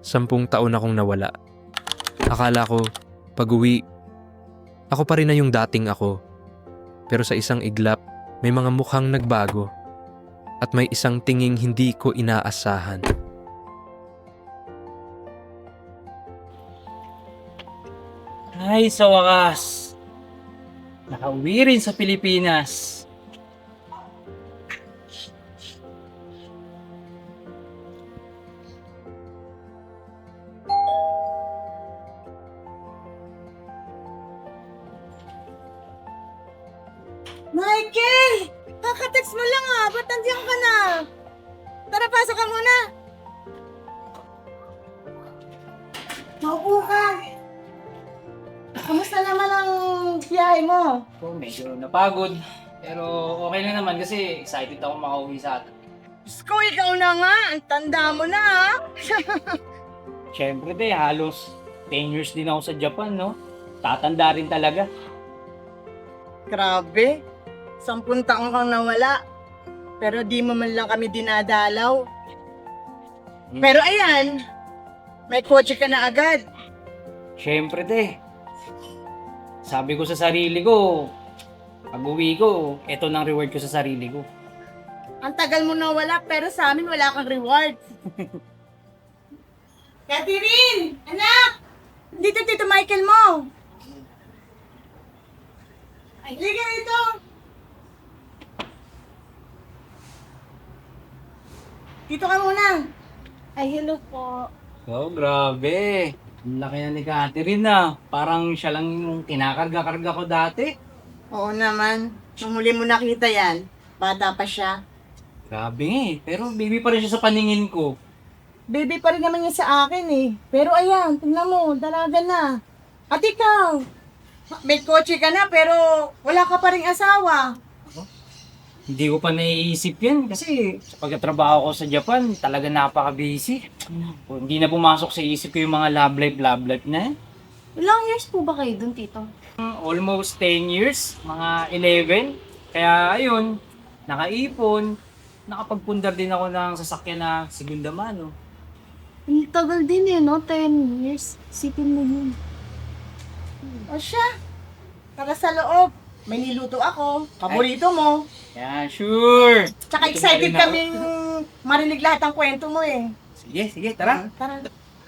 10 taon akong nawala. Akala ko, pag-uwi, ako pa rin na yung dating ako. Pero sa isang iglap, may mga mukhang nagbago. At may isang tinging hindi ko inaasahan. Ay, sa wakas. Nakauwi rin sa Pilipinas. Michael! Kakatext mo lang ba't nandiyan ka na? Tara, pasok ka muna. Maupo ka. Kamusta naman ang biyahe mo? Oh, medyo napagod. Pero okay lang naman kasi excited ako makauwi sa atin. Diyos ko, ikaw na nga. Ang tanda mo na Siyempre halos 10 years din ako sa Japan, no? Tatanda rin talaga. Grabe. 10 taong kang nawala. Pero di mo man lang kami dinadalaw. Pero ayan, may kotse ka na agad. Siyempre sabi ko sa sarili ko, pag uwi ko, eto nang reward ko sa sarili ko. Ang tagal mo nawala, pero sa amin wala kang reward. Catherine! Anak! Dito, Tito Michael mo! Liga ito! Dito ka muna. Ay, hello po. Oh, grabe. Ang laki na ni Catherine Parang siya lang yung kinakarga-karga ko dati. Oo naman. Nung huli mo nakita yan, bata pa siya. Grabe pero baby pa rin siya sa paningin ko. Baby pa rin naman niya sa akin Pero ayan, tingnan mo, dalaga na. At ikaw, may kotse ka na pero wala ka pa ring asawa. Hindi ko pa naiisip yan kasi sa pagkatrabaho ko sa Japan, talaga napaka-busy. Hindi na pumasok sa isip ko yung mga love life na. Ilang years po ba kayo dun, Tito? Almost 10 years, mga 11. Kaya ayun, nakaipon, nakapagpundar din ako ng sasakyan na segunda mano. Ang tagal din no? 10 years. Sipin mo yun. O siya, tara sa loob. May niluto ako, paborito mo. Yeah, sure. Tsaka Ito excited na rin ako. kaming marinig lahat ng kwento mo Sige, tara. Tara.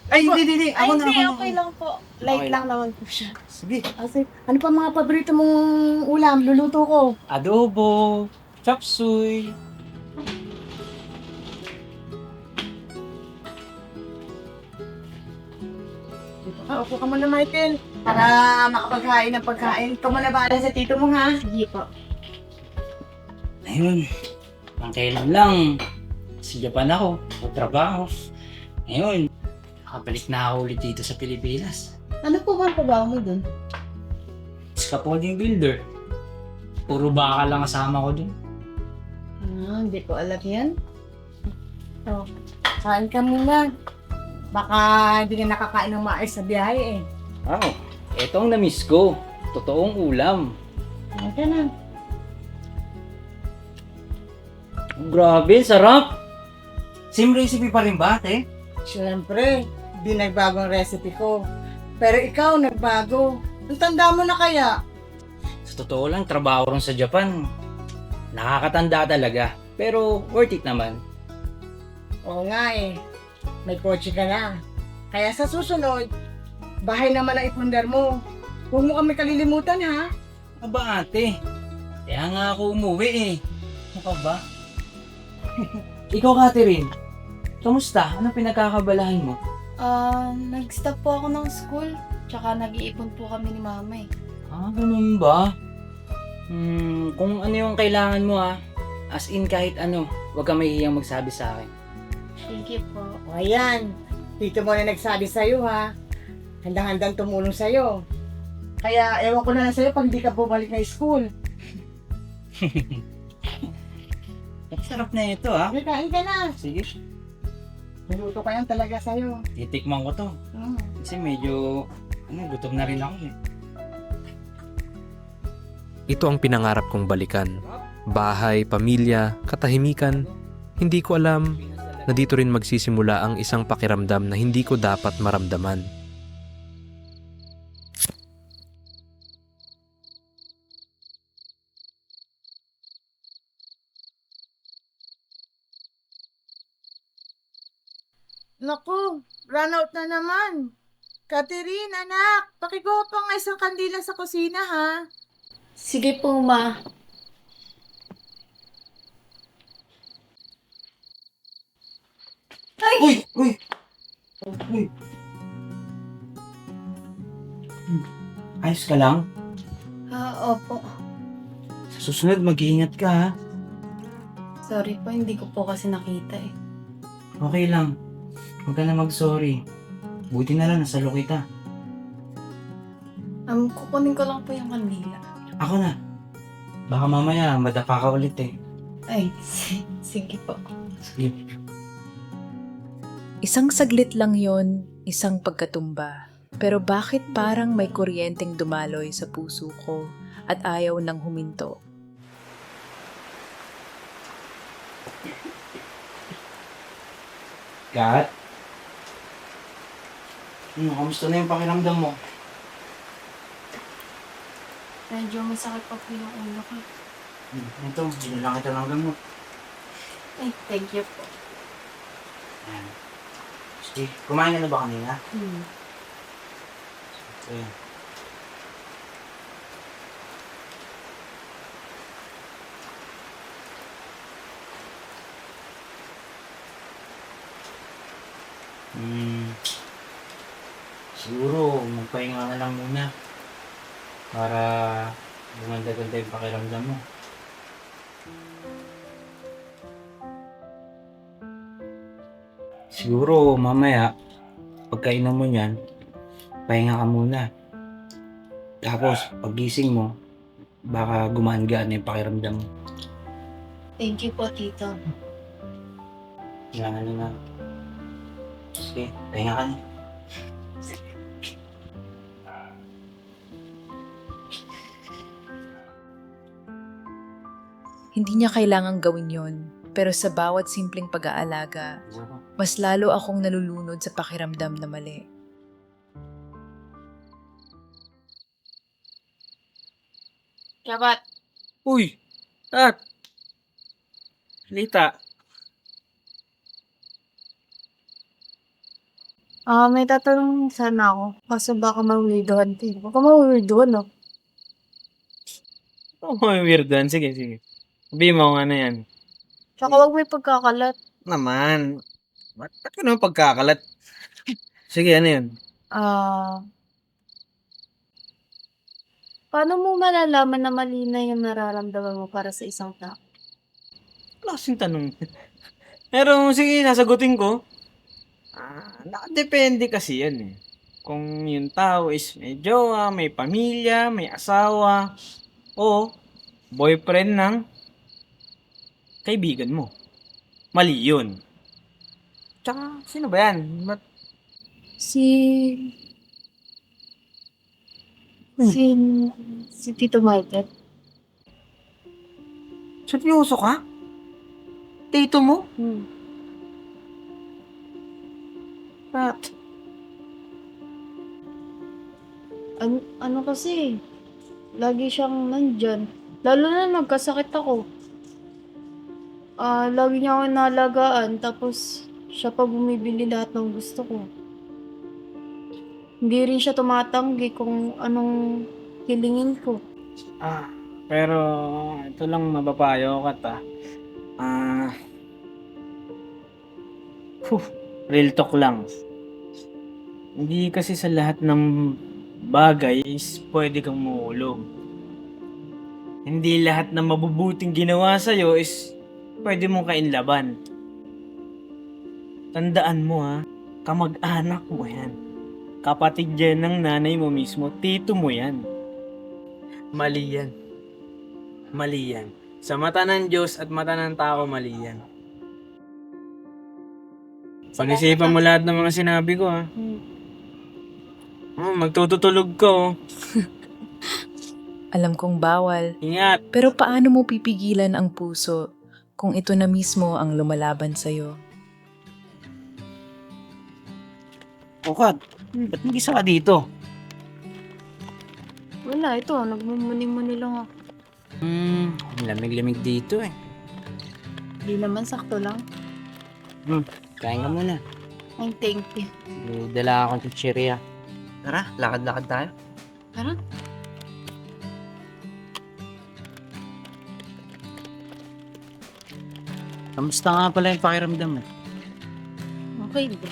Ay, hindi. Ay, Ako na, hindi. ako na. Okay lang po. Light Okay lang naman po siya. Sige. Kasi, ano pa mga paborito mong ulam? Luluto ko. Adobo, chop suey. Upo ka muna, Michael. Para makapaghain ng pagkain. Ikaw muna bahala sa tito mo, ha? Sige po. Ayun, ang kailan lang, sa Japan ako, trabaho. Ngayon, nakabalik na ako ulit dito sa Pilipinas. Ano po ba ang trabaho mo dun? Scaffolding builder. Puro baka lang kasama ko dun. Hindi ko alam yan. So, kain ka muna. Baka hindi ka nakakain ng maayos sa biyahe Oh, eto ang na-miss ko. Totoong ulam. Kain ka na. Grabe, sarap! Same recipe pa rin ba, ate? Siyempre, di nagbago ang recipe ko. Pero ikaw, nagbago. Ang tanda mo na kaya? Sa totoo lang, trabaho rin sa Japan. Nakakatanda talaga. Pero worth it naman. Oo nga May kotse ka na. Kaya sa susunod, bahay naman ang ipundar mo. Huwag mo kami kalilimutan, ha? Aba ate, kaya nga ako umuwi Ano ka ba? Ikaw, Catherine, kamusta? Ano pinagkakabalahan mo? Nag-stop po ako ng school. Tsaka nag-iipon po kami ni Mama Ganun ba? Kung ano yung kailangan mo as in kahit ano, huwag ka mahihiyang magsabi sa akin. Thank you po. O ayan, tito mo na nagsabi sa'yo, ha? Handang-handang tumulong sa'yo. Kaya ewan ko na lang sa'yo pag hindi ka bumalik na school. Sarap na ito Kain ka na. Sige, Niluto ka yan talaga sa'yo. titikman ko to. Kasi medyo, gutom na rin ako Ito ang pinangarap kong balikan. Bahay, pamilya, katahimikan. Hindi ko alam na dito rin magsisimula ang isang pakiramdam na hindi ko dapat maramdaman. Naku, run out na naman. Catherine, anak, pakikuha pa nga isang kandila sa kusina, ha? Sige po, ma. Uy! Uy! Uy! Ayos ka lang? Opo. Sa susunod, mag-iingat ka ha. Sorry po, hindi ko po kasi nakita eh. Okay lang. Huwag ka na mag-sorry. Buti na lang, nasalo kita. Kukunin ko lang po yung kandila. Ako na. Baka mamaya, madapa ka ulit eh. Ay, sige po. Sige. Isang saglit lang yon, isang pagkatumba. Pero bakit parang may kuryenteng dumaloy sa puso ko at ayaw nang huminto? Kat? Kamusta na yung pakiramdam mo? Medyo masakit pa po yung ulo ko. Ito, lang kita ng gamot. Ay, thank you po. Ayan. Sige, kumain ka na ba kanina? Hmm. Ayan. Siguro, magpahinga ka lang muna para gumanda-ganda yung pakiramdam mo. Siguro, mamaya, pagkainom mo niyan, pahinga ka muna. Tapos, pagising mo, baka gumaan-gaan na yung pakiramdam mo. Thank you po, tito. Kailangan na. Sige, pahinga ka na. Hindi niya kailangang gawin yon, pero sa bawat simpleng pag-aalaga, mas lalo akong nalulunod sa pakiramdam na mali. Kabat. Uy! Tat! Lita! May tatanong sana ako. Kaso baka mawirdohan din. Baka mawirdohan, no? Oh, may weirdan. Sige, sige. Sabihin mo kung ano yan. Tsaka wag may pagkakalat. Naman. Ba't ka naman pagkakalat? Sige, ano yun? Paano mo malalaman na mali na yung nararamdaman mo para sa isang tao? Wala kasing tanong. Pero sige, sasagutin ko. Nakadepende kasi yan eh. Kung yung tao is may jowa, may pamilya, may asawa, o boyfriend ng kaibigan mo. Mali yun. Tsaka, sino ba yan? Si... Si Tito Michael. Seryoso ka? Tito mo? At, Ano kasi, lagi siyang nandyan. Lalo na nagkasakit ako. Lagi niya ako inalagaan, tapos siya pa bumibili lahat ng gusto ko. Hindi rin siya tumatanggi kung anong hilingin ko. pero ito lang mapapayo ka ta. Real talk lang. Hindi kasi sa lahat ng bagay is pwede kang mahulog. Hindi lahat ng mabubuting ginawa sa'yo is pwede mong kainlaban. Tandaan mo ha, kamag-anak mo yan. Kapatid yan ng nanay mo mismo, tito mo yan. Mali yan. Mali yan. Sa mata ng Diyos at mata ng tao, mali yan. Pag-isipan mo lahat ng mga sinabi ko ha. Magtutulog ka oh. Alam kong bawal, Ingat. pero paano mo pipigilan ang puso kung ito na mismo ang lumalaban sa'yo? O Kat, ba't nag-isa ka dito? Wala, ito. Nagmumuni-muni lang ako. Ang lamig-lamig dito eh. Di naman, sakto lang. Kain ka muna. Ay, thank you. May dala akong chichirya. Tara, lakad-lakad tayo. Tara. Kamusta nga pala yung pakiramdam mo? Okay ba?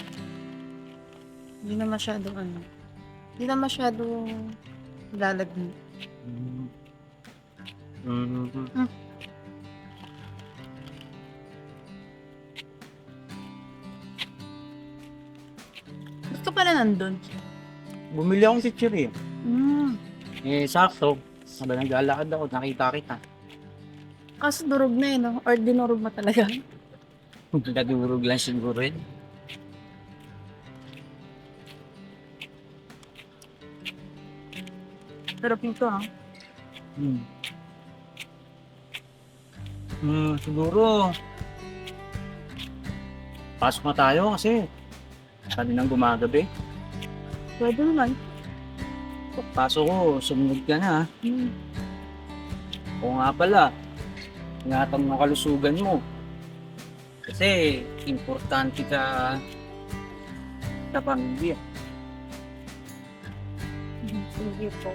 Hindi na masyadong Hindi na masyadong lalagyan. Ba't ka pala nandun? Bumili akong chichirya. Hmm. Sakto. Sabi naglalakad ako, nakita kita. Kaso durog na no? Or dinurog mo talaga? Nadurog lang siguro yun. Sarap nito Siguro. Pasok na tayo kasi sabi nang gumagabi. Pwede naman. Pagpasok ko, sumunod ka na. Oo nga pala, ingatan mo ang kalusugan mo. Kasi importante ka sa pamilya. Sige po.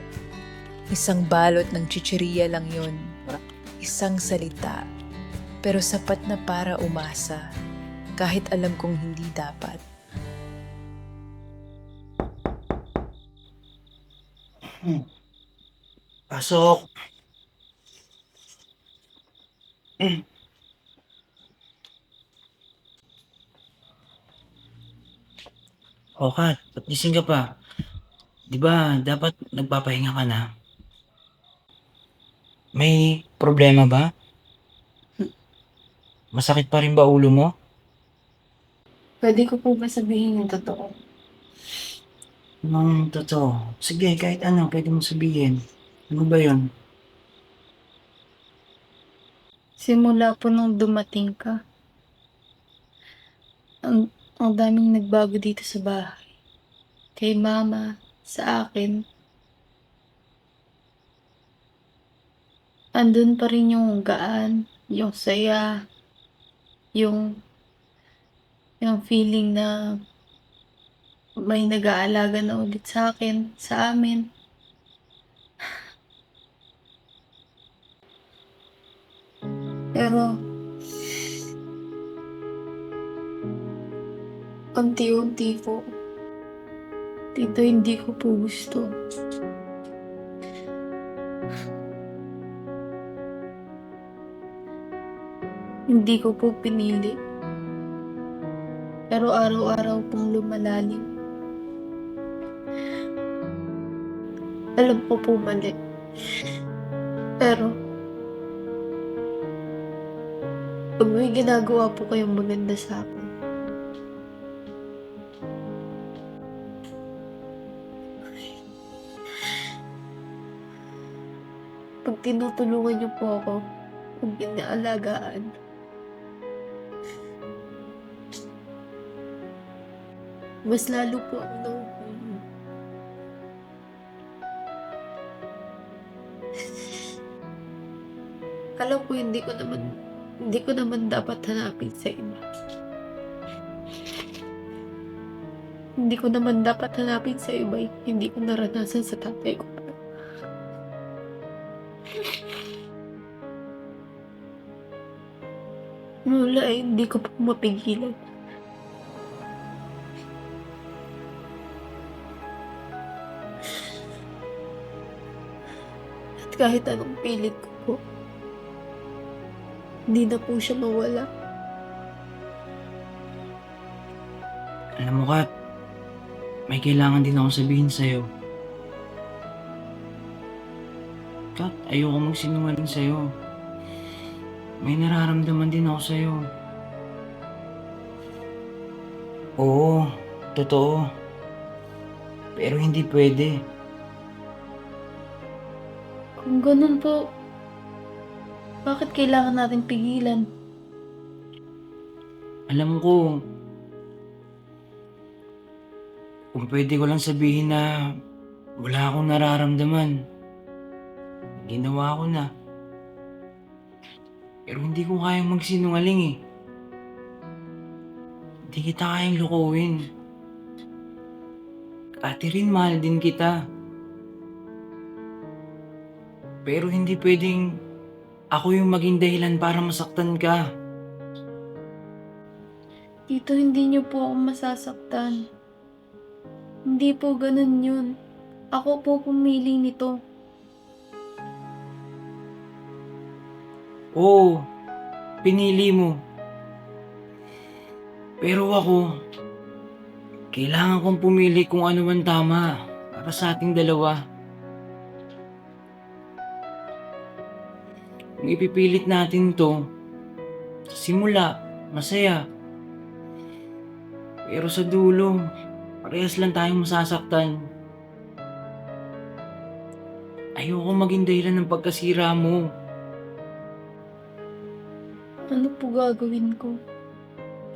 Isang balot ng chichiriya lang yun. Isang salita. Pero sapat na para umasa. Kahit alam kong hindi dapat. Pasok! O Kat, ba't gising ka pa? Di ba dapat nagpapahinga ka na? May problema ba? Masakit pa rin ba ulo mo? Pwede ko po ba sabihin yung totoo? Anong totoo? Sige, kahit ano, pwede mo sabihin. Ano ba yun? Simula po nung dumating ka, ang daming nagbago dito sa bahay. Kay mama, sa akin. Andun pa rin yung gaan, yung saya, yung feeling na may nag-aalaga na ulit sa akin, sa amin. Pero, unti-unti po, dito hindi ko po gusto. Hindi ko po pinili. Pero araw-araw pong lumalalim. Alam ko po mali. Pero, pag may ginagawa po kayong maganda sa akin, pag tinutulungan niyo po ako, pag inaalagaan, mas lalo po ako nauuwi. Alam ko hindi ko naman dapat hanapin sa iba. Hindi ko naman dapat hanapin sa iba, hindi ko naranasan sa tatay ko. Mula hindi ko po mapigilan. At kahit anong pilit ko po, hindi na po siya mawala. Alam mo Kat, may kailangan din akong sabihin sa'yo. Kat, ayoko magsinungaling sa'yo. May nararamdaman din ako sa'yo. Oo, totoo. Pero hindi pwede. Kung ganun po, bakit kailangan natin pigilan? Alam ko, kung pwede ko lang sabihin na wala akong nararamdaman. Ginawa ko na. Pero hindi ko kayang magsinungaling eh. Hindi kita kayang lukuhin. Catherine, mahal din kita. Pero hindi pwedeng ako yung maging dahilan para masaktan ka. Tito, hindi niyo po ako masasaktan. Hindi po ganun yun. Ako po pumili nito. Oo, pinili mo. Pero ako, kailangan kong pumili kung ano man tama para sa ating dalawa. Kung ipipilit natin to, sa simula, masaya. Pero sa dulo, parehas lang tayong masasaktan. Ayoko maging dahilan ng pagkasira mo. Ano po gagawin ko?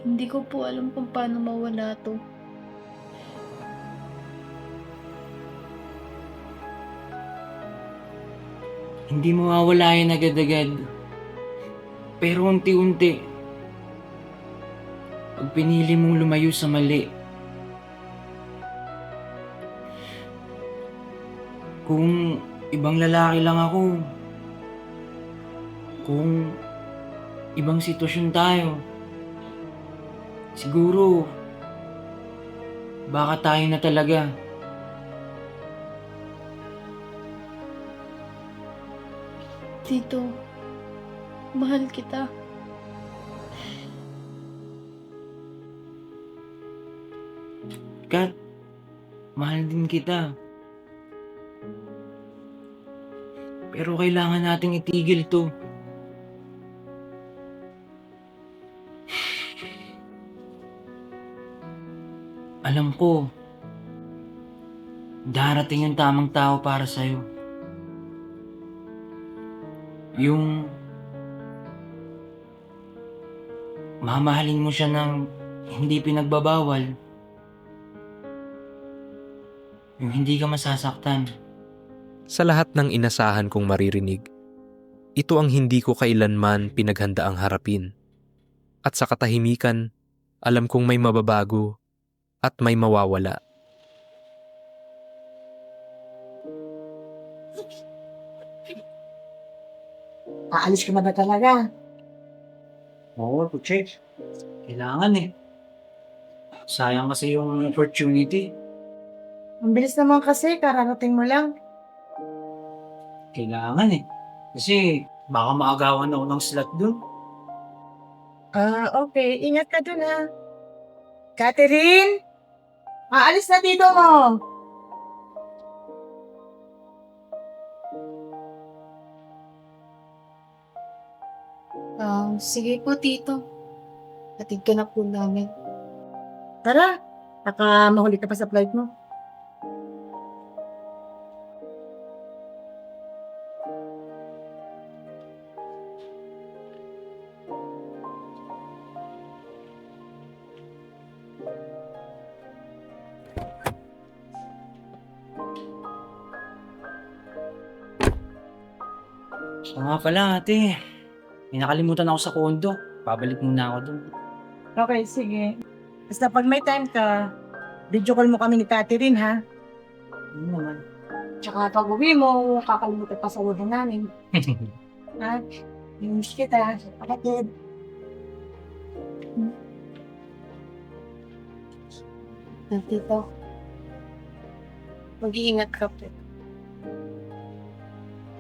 Hindi ko po alam kung paano mawala to. Hindi mawawala yan agad-agad. Pero unti-unti, pag pinili mong lumayo sa mali, kung ibang lalaki lang ako, kung ibang sitwasyon tayo, siguro, baka tayo na talaga. Tito, mahal kita. Kat, mahal din kita. Pero kailangan nating itigil to. Alam ko, darating yung tamang tao para sa'yo. Yung mamahalin mo siya ng hindi pinagbabawal. Yung hindi ka masasaktan. Sa lahat ng inasahan kong maririnig, ito ang hindi ko kailanman pinaghandaang harapin. At sa katahimikan, alam kong may mababago at may mawawala. Aalis ka na ba talaga? Oo, Che. Kailangan eh. Sayang kasi yung opportunity. Ang bilis naman kasi, kararating mo lang. Kailangan eh. Kasi baka maagawan ako ng slot dun. Okay. Ingat ka dun, ha? Catherine? Aalis na dito mo. Sige po, Tito. Hatid ka na po namin. Tara, baka mahuli ka pa sa flight mo. Siya nga pala ate. May nakalimutan ako sa kondo. Pabalik muna ako dun. Okay, sige. Basta pag may time ka, video call mo kami ni Catherine, ha? Ano naman? Tsaka pag uwi mo, kakalimutan pa sa ulo namin. Ha? Miss kita, kapatid. Tito, mag-iingat ka po.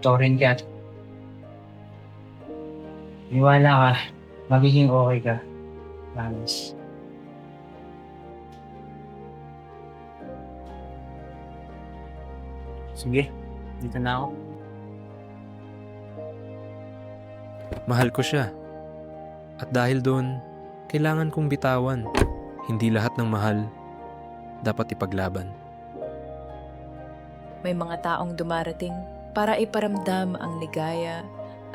Torin ka. Niwala ka. Magiging okay ka. Promise. Sige, dito na ako. Mahal ko siya. At dahil doon, kailangan kong bitawan. Hindi lahat ng mahal dapat ipaglaban. May mga taong dumarating para iparamdam ang ligaya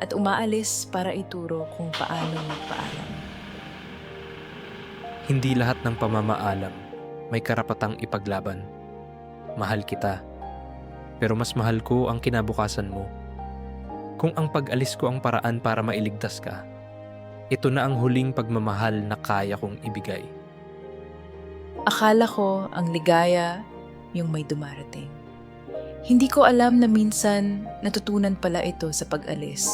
at umaalis para ituro kung paano magpaalam. Hindi lahat ng pamamaalam may karapatang ipaglaban. Mahal kita. Pero mas mahal ko ang kinabukasan mo. Kung ang pag-alis ko ang paraan para mailigtas ka, ito na ang huling pagmamahal na kaya kong ibigay. Akala ko ang ligaya yung may dumarating. Hindi ko alam na minsan natutunan pala ito sa pag-alis.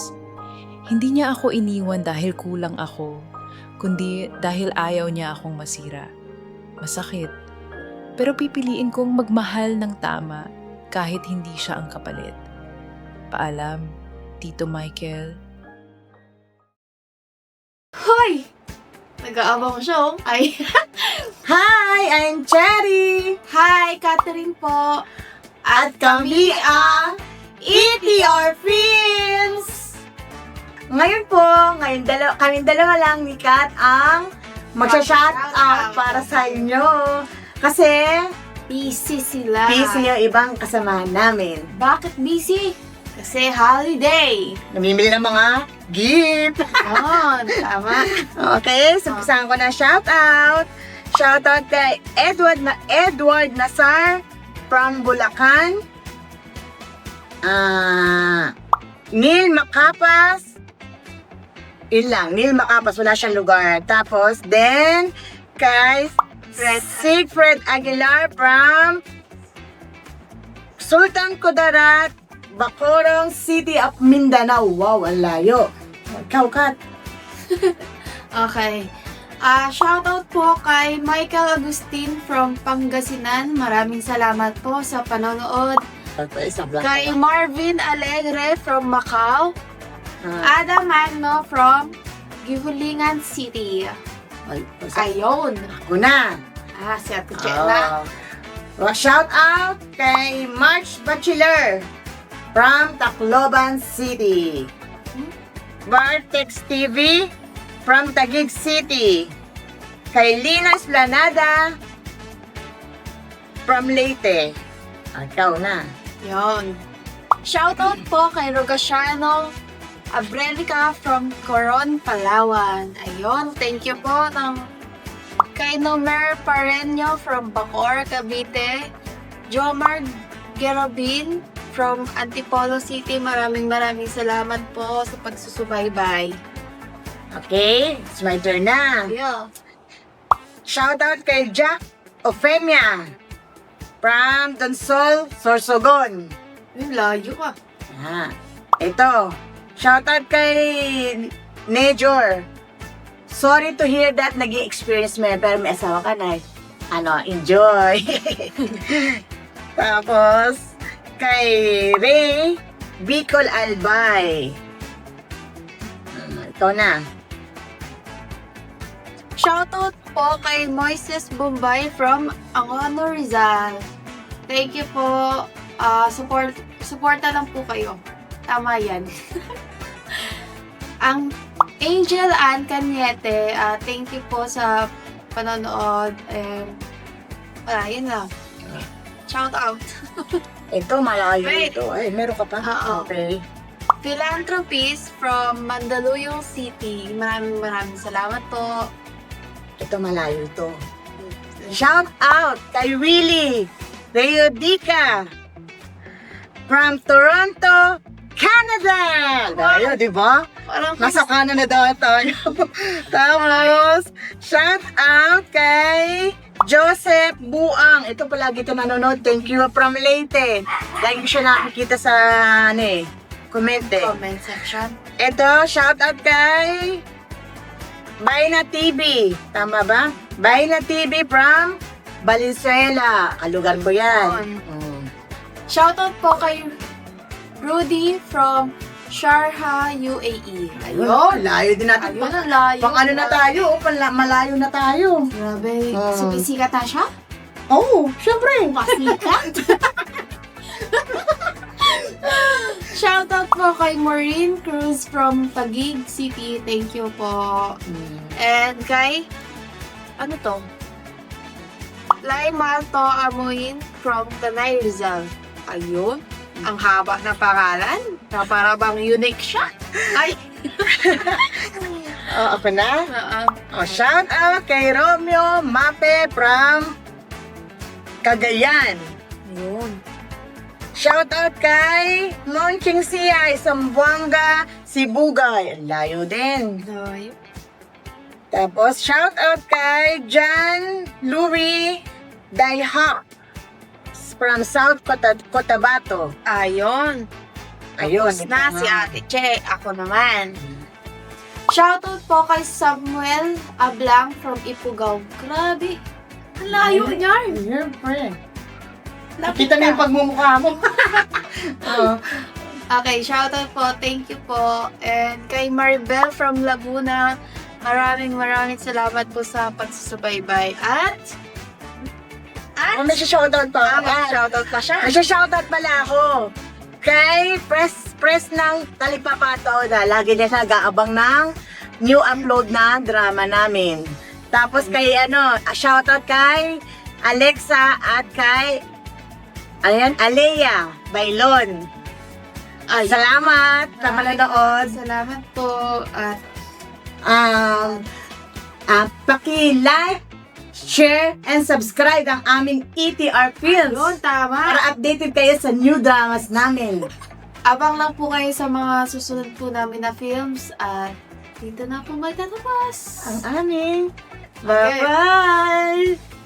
Hindi niya ako iniwan dahil kulang ako, kundi dahil ayaw niya akong masira. Masakit. Pero pipiliin kong magmahal ng tama kahit hindi siya ang kapalit. Paalam, Tito Michael. Hoy! Nag-aabang siya, oh. Ay. Hi, I'm Cherry! Hi, Catherine po. At kami ang ETR Films! Ngayon po, kaming dalawa lang ni Kat ang magsha-shout out para sa inyo. Kasi Busy sila. busy yung ibang kasamahan namin. Bakit busy? Kasi holiday. Namimili ng mga gift. Yun, tama. Okay, sumpisahan ko na shout out. Shout out kay Edward Nasar from Bulacan. Neil Macapas. Neil Macapas, wala siyang lugar. Tapos, then, kay Sigfred Aguilar from Sultan Kudarat, Bacorong City of Mindanao. Wow, ang layo. Ikaw, Kat. Okay. Shoutout po kay Michael Agustin from Pangasinan. Maraming salamat po sa panonood. Kay Marvin Alegre from Macau. Adam Magno from Gihulingan City. Ayun. Ako na. Si Ate Jenna. Shout out kay March Bachelor from Tacloban City. Bartex TV from Taguig City. Kay Lina Esplanada from Leyte. Ikaw na. Yun. Shoutout po kay Rogasiano Abrelica from Coron, Palawan. Ayun, thank you po kay Nomer Pareño from Bacoor, Cavite. Jomar Gerobin from Antipolo City. Maraming salamat po sa pagsusubaybay. Okay, it's my turn na. Yeah. Shout out kay Jack Ofemia from Donsol, Sorsogon. Yung layo ah. Ito. Shout out kay Nejor. Sorry to hear that nag-i-experience mo yan, pero may asawa ka na. Enjoy. Tapos, kay Ray Bicol Albay. Ikaw na. Shoutout po kay Moises Bombay from Angono, Rizal. Thank you po. Supporta lang po kayo. Tama yan. Ang Angel Ann Cañete, thank you po sa panonood. Wala, yun lang. Shout out. Ito, malayo Wait. ito. Ay, meron ka pa? Oo. Okay. Philanthropist from Mandaluyong City. Maraming salamat po. Ito, malayo ito. Shout out kay Willie Reyodica from Toronto, Canada! Layo, di ba? Parang Nasa Canada daw tayo. Tapos, shout out kay Joseph Buang. Ito palagi ito nanonood. Thank you from Leyte. Lagi ko siya nakikita sa comment eh. comment section. Ito, shout out kay Bayna TV. Tama ba? Bayna TV from Valenzuela. Kalugar ko yan. Shoutout po kay Rudy from Sharjah, UAE. Ayun, layo din natin. Ayun, ang layo. Pang ano na tayo, malayo na tayo. Grabe. Oo. Sumisikat na siya? Oh, syempre. Pasikat? Shoutout po kay Maureen Cruz from Taguig City. Thank you po. And kay, ano to? Lai Malto Amuin from Tanay Rizal. Ayun. Ang haba na pangalan. Na para bang unique siya. Ay! Ako na. Shout out kay Romeo Mape from Cagayan. Ayun. Shoutout kay Monching Siay, Zamboanga, Sibugay. Ang layo din. Ay. Tapos, shoutout kay John Louis Dayha from South Cotabato. Ayun. Ayun. Tapos na si Ate Che. Ako naman. Shoutout po kay Samuel Ablang from Ifugao. Grabe. Ang layo niya. Siyempre. Lapit Kita na yung ka. pagmumukha mo. Oo. Okay, shoutout po. Thank you po. And kay Maribel from Laguna. Maraming salamat po sa pagsusubaybay. At May shoutout pa. shoutout pa siya. May shoutout pala ako. Kay press ng Talipapato na lagi niya nag-aabang ng new upload na drama namin. Tapos kay shoutout kay Alexa at kay Alea Bailon. Ay, Salamat sa manonood. salamat po. At Paki-like, share, and subscribe ang aming ETR Films yun, tama. para updated kayo sa new dramas namin. Abang lang po kayo sa mga susunod po namin na films. At dito na po magtatapos. Ang aming. Bye-bye!